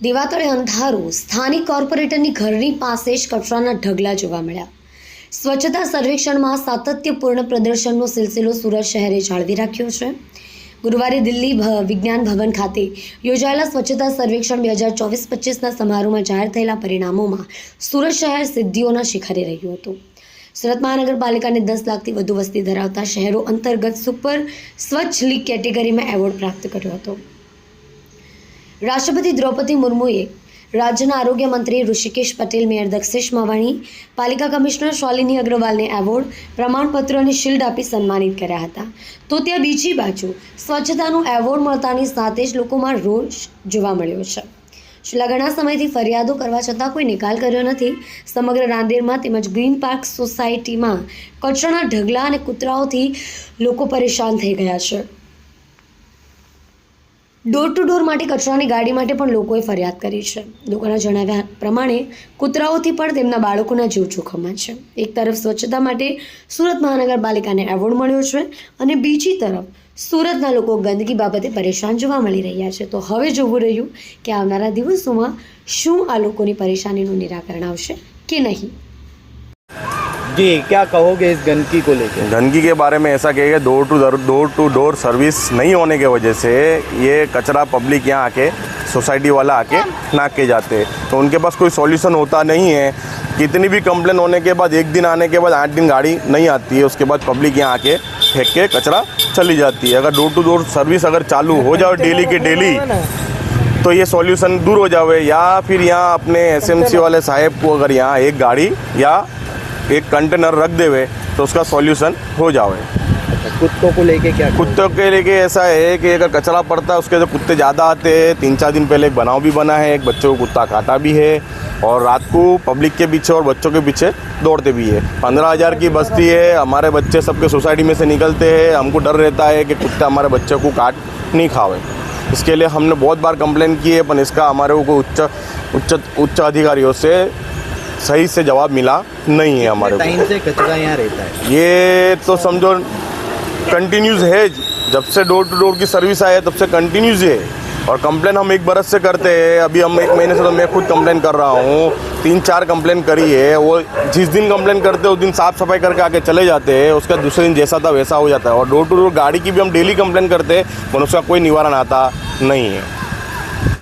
દિવાતળે અંધારું, સ્થાનિક કોર્પોરેટરની ઘરની પાસે જ કચરાના ઢગલા જોવા મળ્યા. સ્વચ્છતા સર્વેક્ષણમાં સાતત્યપૂર્ણ પ્રદર્શનનો સિલસિલો સુરત શહેરે જાળવી રાખ્યો છે. ગુરુવારે દિલ્હી વિજ્ઞાન ભવન ખાતે યોજાયેલા સ્વચ્છતા સર્વેક્ષણ 2024-25ના સમારોહમાં જાહેર થયેલા પરિણામોમાં સુરત શહેર સિદ્ધિઓના શિખરે રહ્યું હતું. સુરત મહાનગરપાલિકાને 10 લાખથી વધુ વસ્તી ધરાવતા શહેરો અંતર્ગત સુપર સ્વચ્છ લીગ કેટેગરીમાં એવોર્ડ પ્રાપ્ત કર્યો હતો. રાષ્ટ્રપતિ દ્રૌપદી મુર્મુએ રાજ્યના આરોગ્ય મંત્રી ઋષિકેશ પટેલ, મેયર દક્ષેશ માવાણી, પાલિકા કમિશનર શાલિની અગ્રવાલને એવોર્ડ, પ્રમાણપત્ર અને શિલ્ડ આપી સન્માનિત કર્યા હતા. તો ત્યાં બીજી બાજુ સ્વચ્છતાનો એવોર્ડ મળતાની સાથે જ લોકોમાં રોષ જોવા મળ્યો છે. છેલ્લા ઘણા સમયથી ફરિયાદો કરવા છતાં કોઈ નિકાલ કર્યો નથી. સમગ્ર રાંદેરમાં તેમજ ગ્રીન પાર્ક સોસાયટીમાં કચરાના ઢગલા અને કૂતરાઓથી લોકો પરેશાન થઈ ગયા છે. ડોર ટુ ડોર માટે કચરાની ગાડી માટે પણ લોકોએ ફરિયાદ કરી છે. લોકોના જણાવ્યા પ્રમાણે કૂતરાઓથી પણ તેમના બાળકોના જીવ જોખમમાં છે. એક તરફ સ્વચ્છતા માટે સુરત મહાનગરપાલિકાને એવોર્ડ મળ્યો છે અને બીજી તરફ સુરતના લોકો ગંદકી બાબતે પરેશાન જોવા મળી રહ્યા છે. તો હવે જોવું રહ્યું કે આવનારા દિવસોમાં શું આ લોકોની પરેશાનીનું નિરાકરણ આવશે કે નહીં. जी, क्या कहोगे इस गंदगी को लेकर? गंदगी के बारे में ऐसा कहेगा, डोर टू डोर सर्विस नहीं होने की वजह से ये कचरा पब्लिक यहाँ आके सोसाइटी वाला आके नाक के जाते हैं, तो उनके पास कोई सॉल्यूशन होता नहीं है. कितनी भी कंप्लेन होने के बाद 1 दिन आने के बाद 8 दिन गाड़ी नहीं आती है, उसके बाद पब्लिक यहाँ आके फेंक के कचरा चली जाती है. अगर डोर टू डोर सर्विस अगर चालू हो जाए डेली के डेली, तो ये सॉल्यूशन दूर हो जाए. या फिर यहाँ अपने SMC वाले साहेब को अगर यहाँ एक गाड़ी या एक कंटेनर रख देवे तो उसका सॉल्यूशन हो जाए. कुत्तों को लेके क्या? कुत्तों के लेके ऐसा है कि अगर कचरा पड़ता है, उसके जो कुत्ते ज़्यादा आते हैं, 3-4 दिन पहले एक बनाव भी बना है, एक बच्चों को कुत्ता काटा भी है और रात को पब्लिक के पीछे और बच्चों के पीछे दौड़ते भी है. 15,000 की बस्ती है, हमारे बच्चे सबके सोसाइटी में से निकलते हैं. हमको डर रहता है कि कुत्ता हमारे बच्चे को काट नहीं खावे. इसके लिए हमने बहुत बार कंप्लेन की है, पर इसका हमारे को उच्च अधिकारियों से सही से जवाब मिला नहीं है. हमारे टाइम से कचरा यहाँ रहता है? ये तो समझो कंटिन्यूज है. जब से डोर टू डोर की सर्विस आई है तब से कंटिन्यूज है. और कंप्लेन हम 1 बरस से करते हैं. अभी हम 1 महीने से तो मैं खुद कंप्लेन कर रहा हूँ. 3-4 कंप्लेन करी है. वो जिस दिन कंप्लेन करते हैं उस दिन साफ़ सफाई करके आके चले जाते हैं. उसका दूसरे दिन जैसा था वैसा हो जाता है. और डोर टू डोर गाड़ी की भी हम डेली कंप्लेन करते हैं, पर उसका कोई निवारण आता नहीं है.